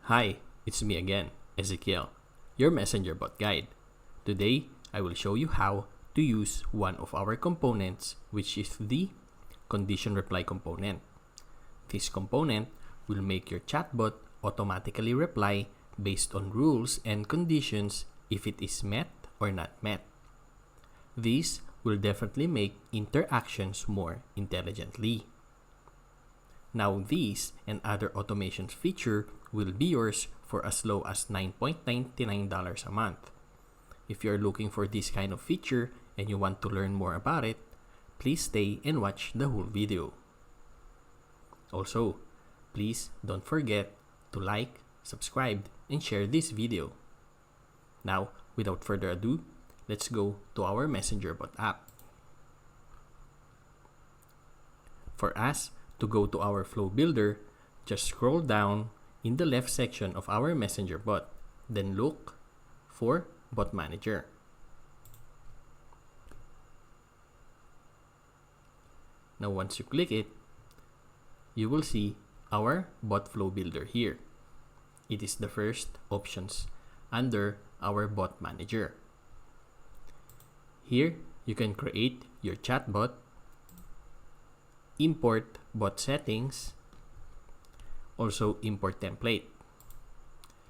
Hi, it's me again, Ezekiel, your messenger bot guide. Today, I will show you how to use one of our components, which is the condition reply component. This component will make your chatbot automatically reply based on rules and conditions if it is met or not met. This will definitely make interactions more intelligently. Now these and other automations feature will be yours for as low as $9.99 a month. If you're looking for this kind of feature and you want to learn more about it, please stay and watch the whole video. Also, please don't forget to like, subscribe, and share this video. Now, without further ado, let's go to our messengerbot app. For us to go to our flow builder, just scroll down in the left section of our messengerbot, then look for bot manager. Now once you click it, you will see our bot flow builder here. It is the first options under our bot manager. Here you can create your chatbot, import bot settings, also import template.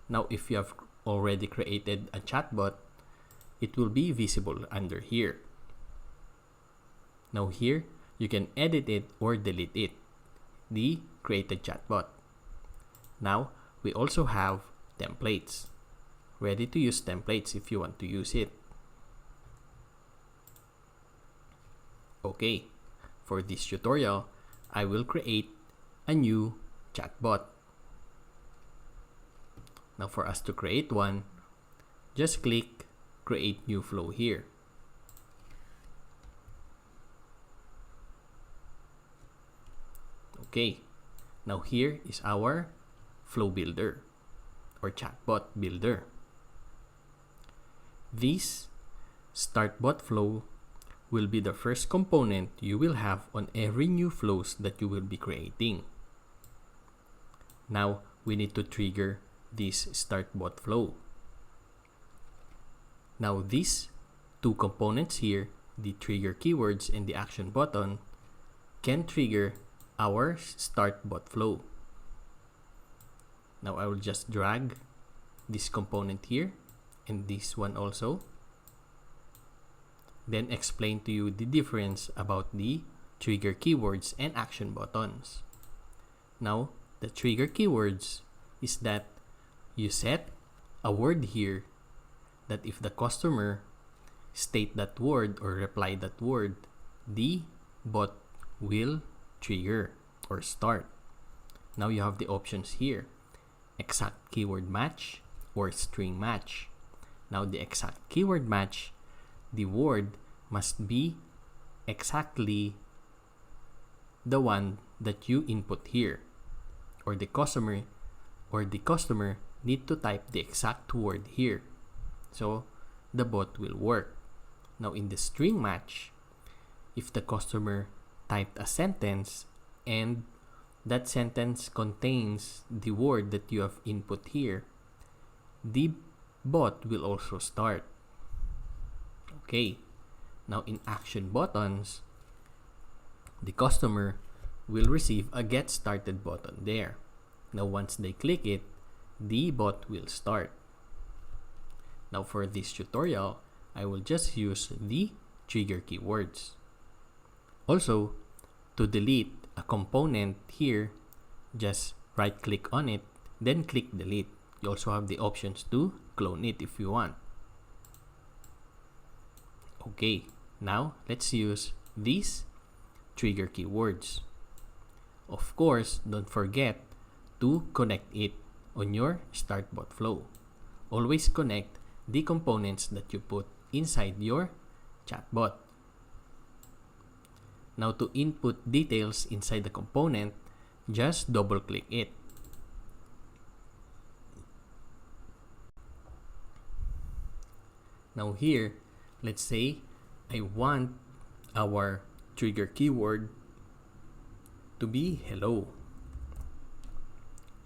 Now if you have already created a chatbot, it will be visible under here. Now here you can edit it or delete it, the created chatbot. Now we also have templates, ready to use templates if you want to use it. Okay, for this tutorial, I will create a new chatbot. Now for us to create one, just click create new flow here. Okay, now here is our flow builder or chatbot builder. This start bot flow will be the first component you will have on every new flows that you will be creating. Now we need to trigger this start bot flow. Now these two components here, the trigger keywords and the action button, can trigger our start bot flow. Now I will just drag this component here and this one also, then explain to you the difference about the trigger keywords and action buttons. Now the trigger keywords is that you set a word here that if the customer state that word or reply that word, the bot will trigger or start. Now you have the options here, exact keyword match or string match. Now the exact keyword match, the word must be exactly the one that you input here, or the customer need to type the exact word here, so the bot will work. Now in the string match, if the customer typed a sentence and that sentence contains the word that you have input here, the bot will also start. Okay, now in action buttons, the customer will receive a get started button there. Now once they click it, the bot will start. Now for this tutorial, I will just use the trigger keywords. Also, to delete a component here, just right click on it, then click delete. You also have the options to clone it if you want. Okay, now let's use these trigger keywords. Of course, don't forget to connect it on your start bot flow. Always connect the components that you put inside your chatbot. Now to input details inside the component, just double click it. Now here, let's say I want our trigger keyword to be hello.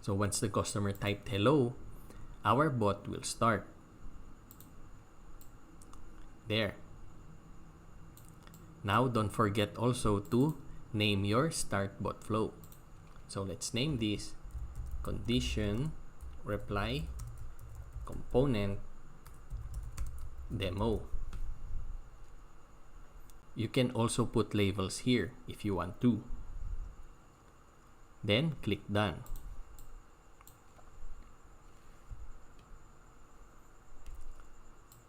So once the customer typed hello, our bot will start. There. Now don't forget also to name your start bot flow. So let's name this condition reply component demo. You can also put labels here if you want to. Then click done.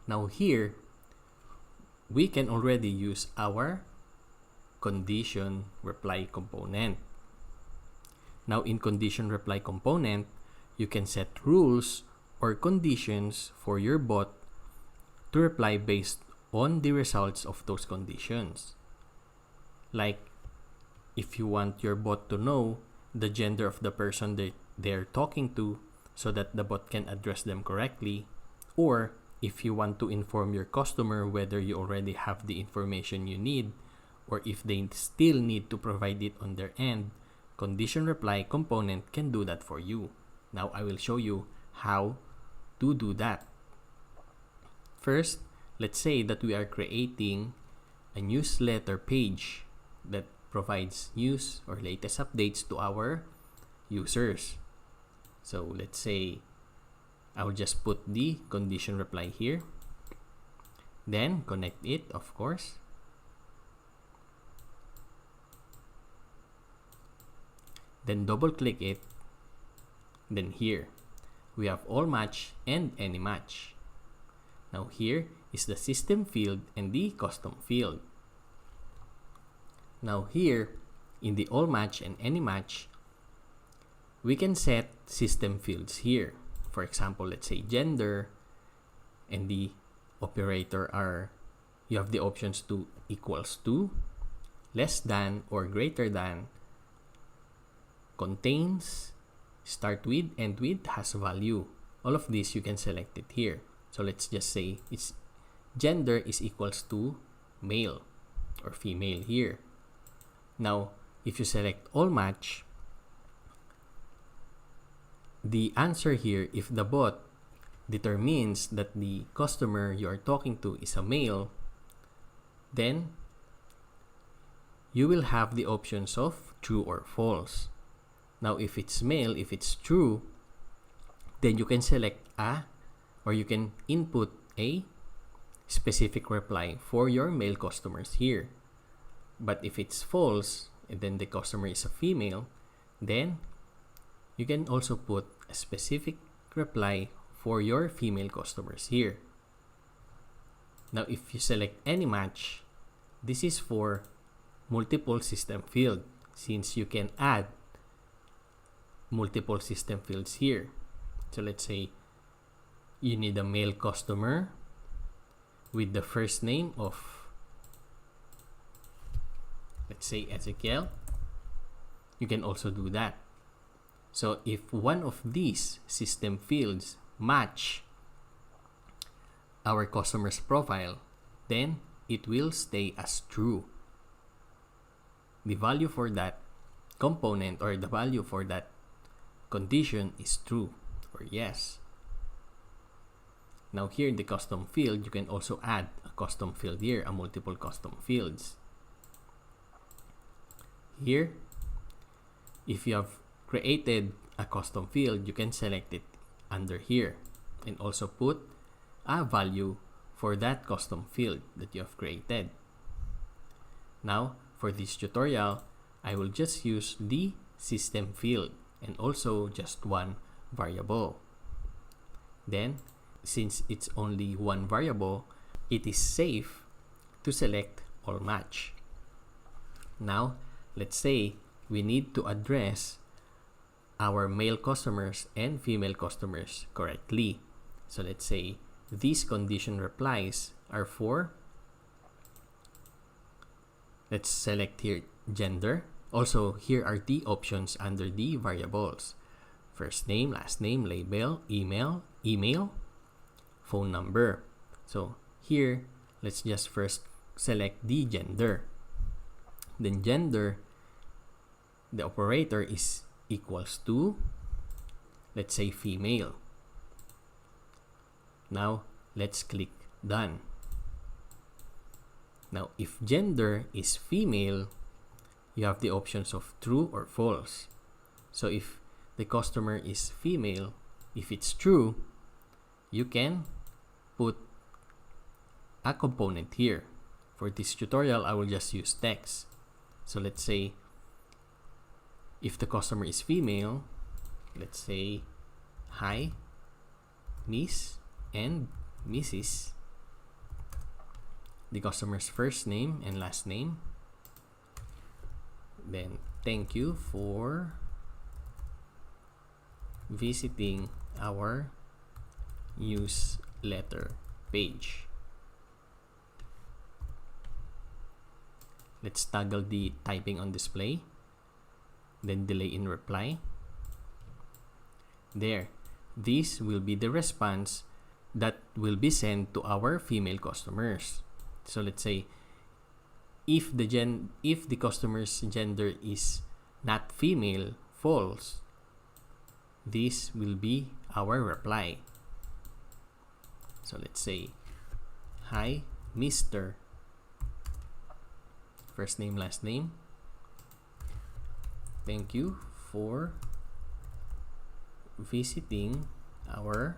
Now here, we can already use our condition reply component. Now in condition reply component, you can set rules or conditions for your bot to reply based on the results of those conditions. Like if you want your bot to know the gender of the person that they're talking to so that the bot can address them correctly, or if you want to inform your customer whether you already have the information you need or if they still need to provide it on their end, condition reply component can do that for you. Now I will show you how to do that. First, let's say that we are creating a newsletter page that provides news or latest updates to our users. So let's say I'll just put the condition reply here, then connect it, of course. Then double click it. Then here we have all match and any match. Now here is the system field and the custom field. Now here in the all match and any match, we can set system fields here. For example, let's say gender, and the operator are, you have the options to equals to, less than or greater than, contains, start with, end with, has value. All of these you can select it here. So let's just say its gender is equals to male or female here. Now, if you select all match, the answer here, if the bot determines that the customer you are talking to is a male, then you will have the options of true or false. Now, if it's male, if it's true, then you can select a, or you can input a specific reply for your male customers here. But if it's false, and then the customer is a female, then you can also put a specific reply for your female customers here. Now, if you select any match, this is for multiple system field, since you can add multiple system fields here. So let's say you need a male customer with the first name of, let's say, Ezekiel. You can also do that. So if one of these system fields match our customer's profile, then it will stay as true. The value for that component or the value for that condition is true or yes. Now here in the custom field, you can also add a custom field here, a multiple custom fields. Here, if you have created a custom field, you can select it under here and also put a value for that custom field that you have created. Now, for this tutorial, I will just use the system field and also just one variable. Then, since it's only one variable, it is safe to select all match. Now, let's say we need to address our male customers and female customers correctly. So let's say these condition replies are for, let's select here gender. Also, here are the options under the variables: first name, last name, label, email, phone number. So here, let's just first select the gender. Then gender, the operator is equals to let's say female. Now let's click done. Now if gender is female, you have the options of true or false. So if the customer is female, if it's true, you can put a component here. For this tutorial, I will just use text. So let's say if the customer is female, let's say hi Miss and Mrs. The customer's first name and last name. Then thank you for visiting our newsletter page. Let's toggle the typing on display, then delay in reply. There, this will be the response that will be sent to our female customers. So let's say if the customer's gender is not female, false, this will be our reply. So let's say hi Mr. First name, last name. Thank you for visiting our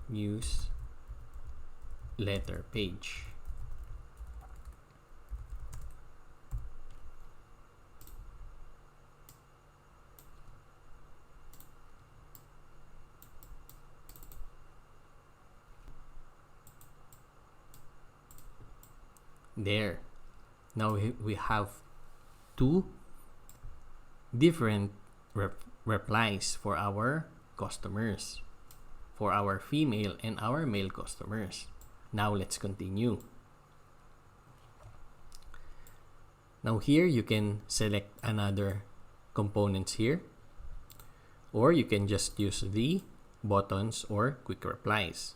newsletter page. There. Now we have two different replies for our customers, for our female and our male customers. Now let's continue. Now here you can select another components here, or you can just use the buttons or quick replies.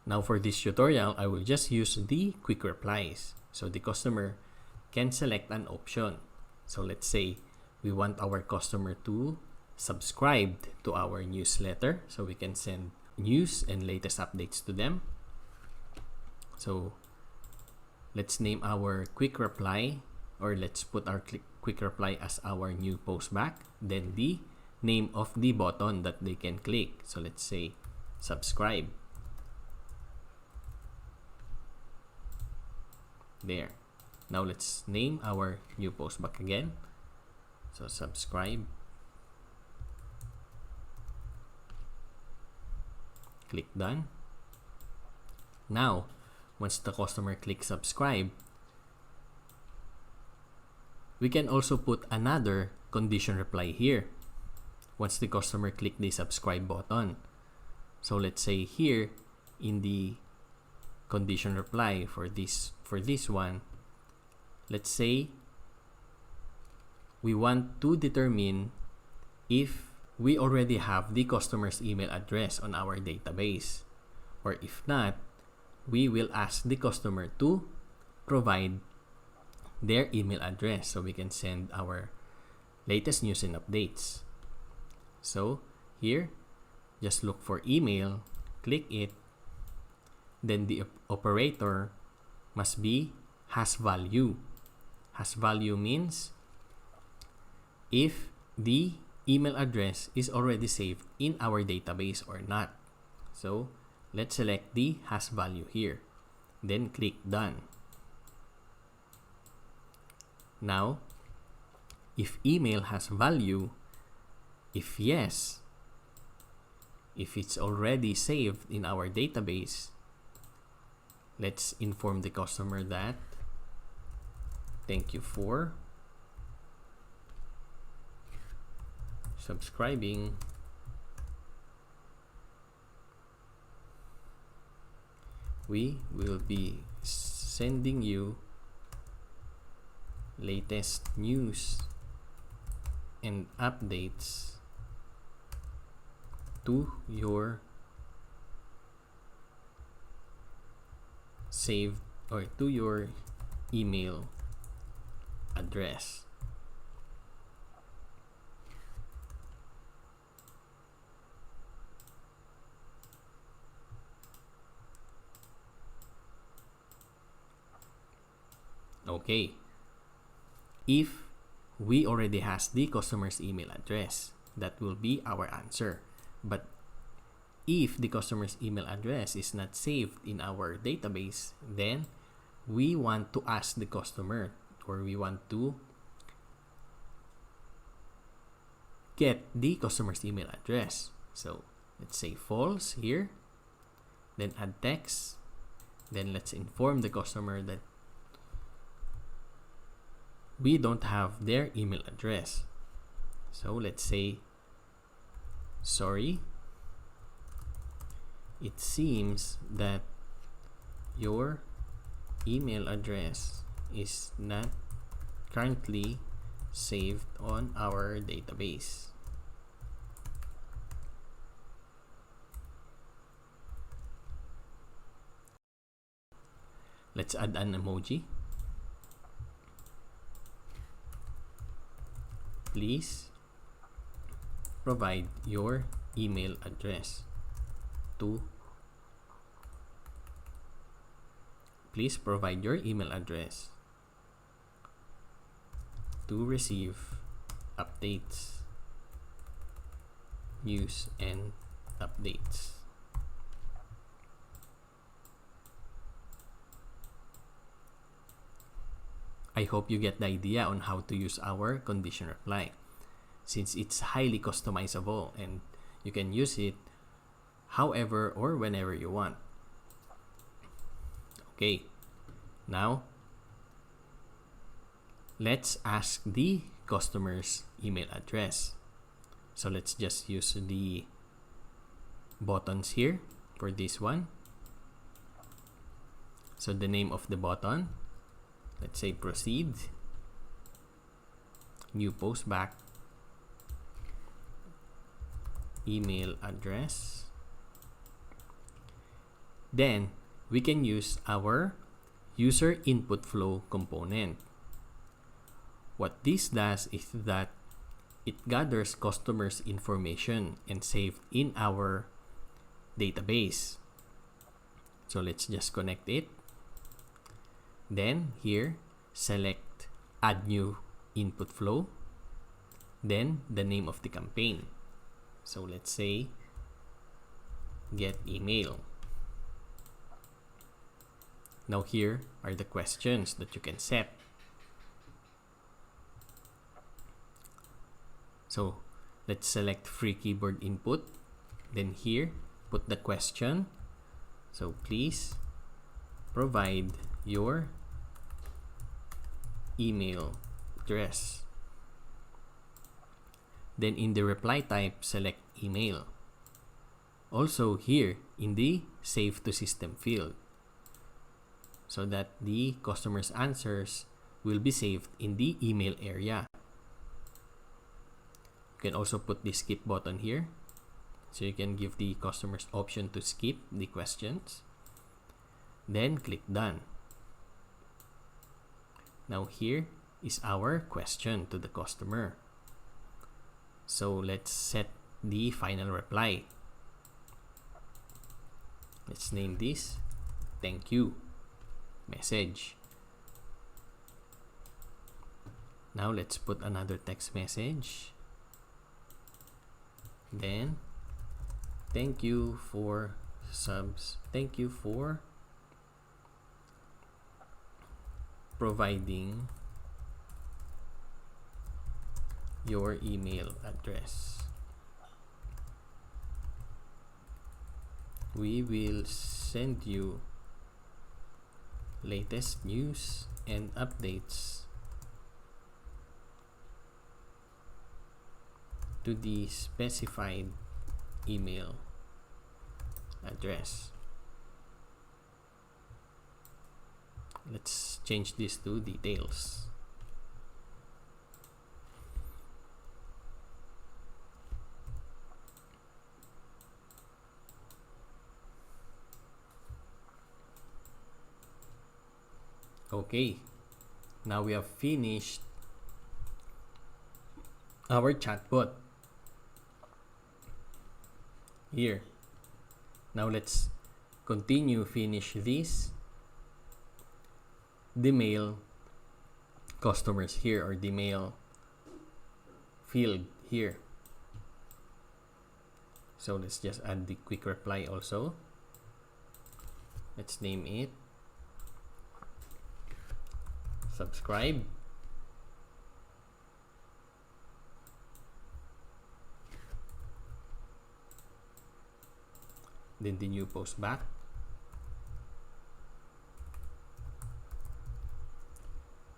Now for this tutorial, I will just use the quick replies. So the customer can select an option. So let's say we want our customer to subscribe to our newsletter, so we can send news and latest updates to them. So let's name our quick reply, or let's put our quick reply as our new post back, then the name of the button that they can click. So let's say subscribe. There. Now let's name our new post back again. So subscribe. Click done. Now, once the customer clicks subscribe, we can also put another condition reply here once the customer click the subscribe button. So let's say here in the condition reply for this one, let's say we want to determine if we already have the customer's email address on our database, or if not, we will ask the customer to provide their email address so we can send our latest news and updates. So here, just look for email, click it, then the operator must be has value. Has value means if the email address is already saved in our database or not. So let's select the has value here, then click done. Now, if email has value, if yes, if it's already saved in our database, let's inform the customer that thank you for subscribing. We will be sending you latest news and updates to your saved or to your email address. Okay. If we already has the customer's email address, that will be our answer. But if the customer's email address is not saved in our database, then we want to ask the customer, or we want to get the customer's email address. So let's say false here, then add text, then let's inform the customer that we don't have their email address. So let's say, sorry, it seems that your email address is not currently saved on our database. Let's add an emoji. Please provide your email address to receive updates, news, and updates. I hope you get the idea on how to use our condition reply, since it's highly customizable and you can use it however or whenever you want. Okay, now let's ask the customer's email address. So let's just use the buttons here for this one. So the name of the button, let's say proceed, new post back, email address. Then we can use our user input flow component. What this does is that it gathers customers' information and saved in our database. So let's just connect it. Then here, select add new input flow, then the name of the campaign. So let's say get email. Now here are the questions that you can set. So let's select free keyboard input, then here put the question. So please provide your email address. Then in the reply type, select email. Also here in the save to system field, so that the customer's answers will be saved in the email area. You can also put the skip button here, so you can give the customers option to skip the questions. Then click done. Now here is our question to the customer. So let's set the final reply. Let's name this thank you message. Now let's put another text message. Then thank you for subs. Thank you for providing your email address. We will send you latest news and updates to the specified email address. Let's change this to details. Okay, now we have finished our chatbot here. Now let's continue finish this, the mail customers here, or the mail field here. So let's just add the quick reply also. Let's name it subscribe. Then the new post back.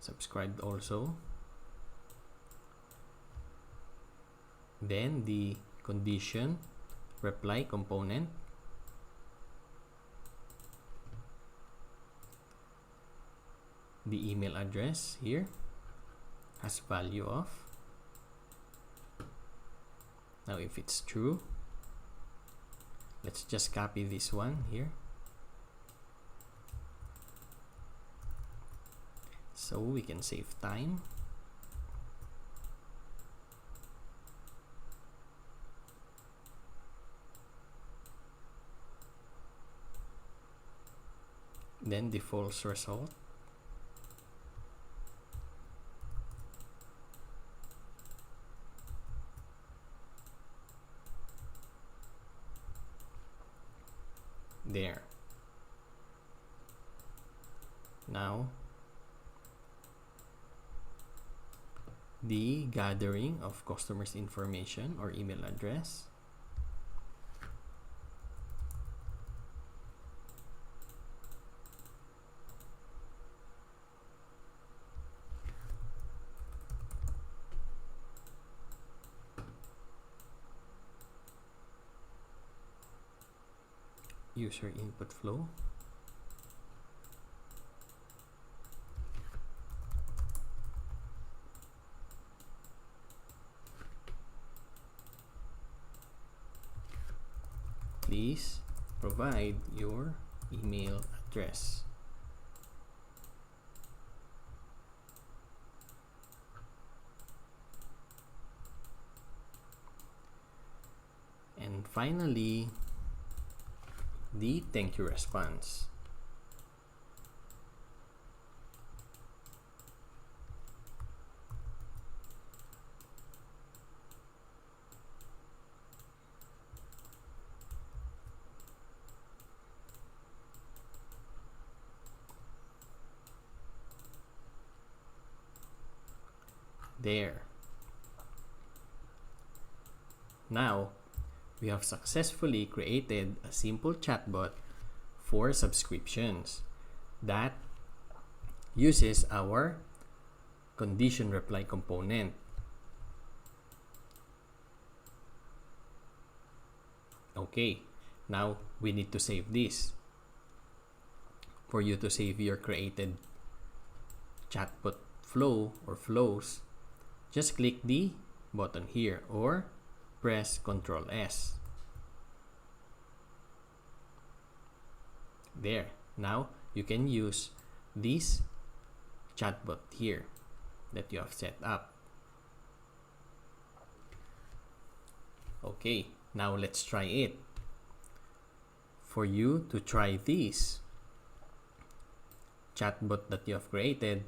Subscribed also. Then the condition reply component. The email address here has value of. Now if it's true, let's just copy this one here. So we can save time. Then the false result. There. Now the gathering of customers' information or email address. User input flow. Please provide your email address. And finally, the thank you response. There. Now, we have successfully created a simple chatbot for subscriptions that uses our condition reply component. Okay, now we need to save this. For you to save your created chatbot flow or flows, just click the button here or press Ctrl S. There. Now you can use this chatbot here that you have set up. Okay, now let's try it. For you to try this chatbot that you have created,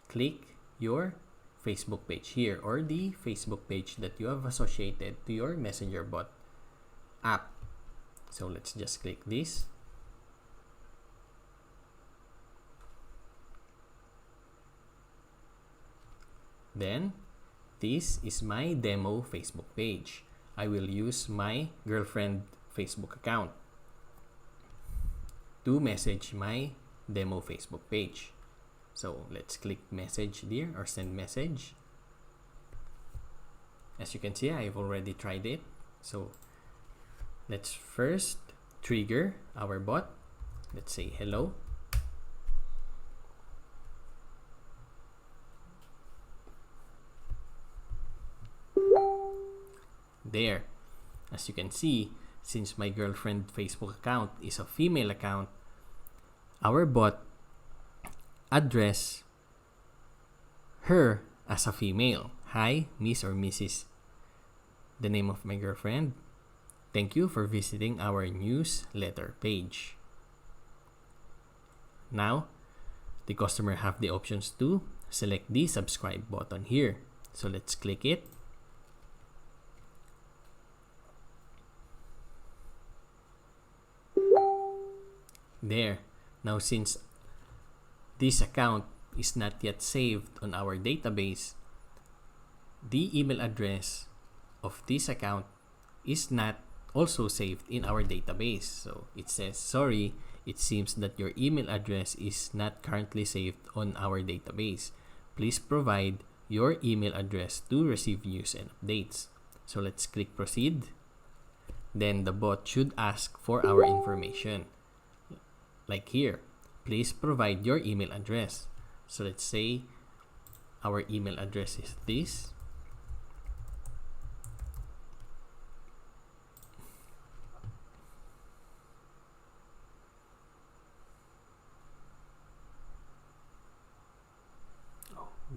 click your Facebook page here or the Facebook page that you have associated to your messengerbot app. So let's just click this. Then this is my demo Facebook page. I will use my girlfriend Facebook account to message my demo Facebook page. So let's click message there or send message. As you can see, I've already tried it. So let's first trigger our bot. Let's say hello. There. As you can see, since my girlfriend Facebook account is a female account, our bot address her as a female. Hi, Miss or Mrs. The name of my girlfriend. Thank you for visiting our newsletter page. Now, the customer have the options to select the subscribe button here. So let's click it. There. Now since this account is not yet saved on our database, the email address of this account is not also saved in our database. So it says, sorry, it seems that your email address is not currently saved on our database. Please provide your email address to receive news and updates. So let's click proceed. Then the bot should ask for our information. Like here, please provide your email address. So let's say our email address is this.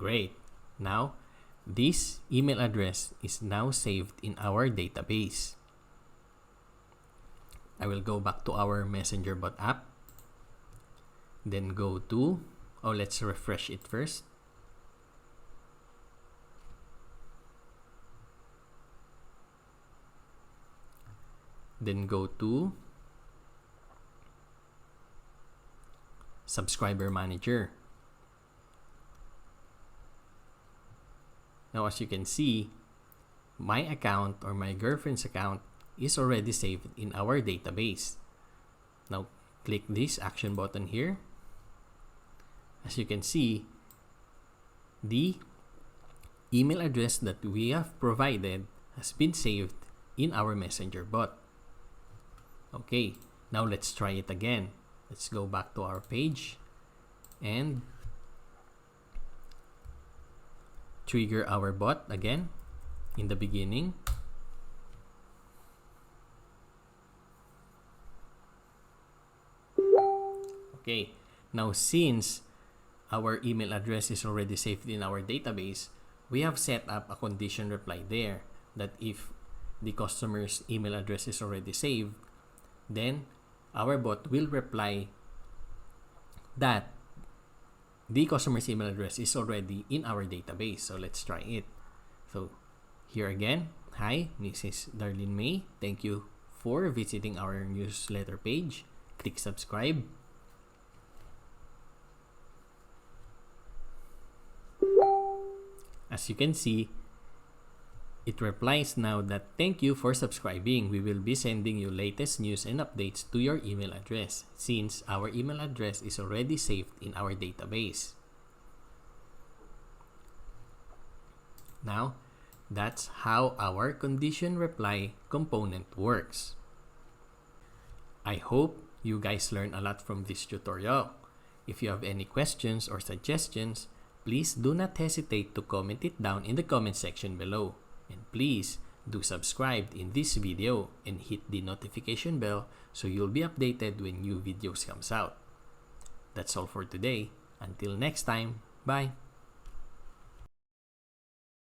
Great. Now, this email address is now saved in our database. I will go back to our messengerbot app. Then go to, let's refresh it first. Then go to Subscriber Manager. Now, as you can see, my account or my girlfriend's account is already saved in our database. Now, click this action button here. As you can see, the email address that we have provided has been saved in our messenger bot. Okay, now let's try it again. Let's go back to our page and trigger our bot again in the beginning. Okay, now since our email address is already saved in our database, we have set up a condition reply there that if the customer's email address is already saved, then our bot will reply that the customer's email address is already in our database. So let's try it. So here again, hi, Mrs. Darlene May. Thank you for visiting our newsletter page. Click subscribe. As you can see, it replies now that thank you for subscribing. We will be sending you latest news and updates to your email address since our email address is already saved in our database. Now, that's how our condition reply component works. I hope you guys learned a lot from this tutorial. If you have any questions or suggestions, please do not hesitate to comment it down in the comment section below. And please do subscribe in this video and hit the notification bell so you'll be updated when new videos comes out. That's all for today. Until next time, bye!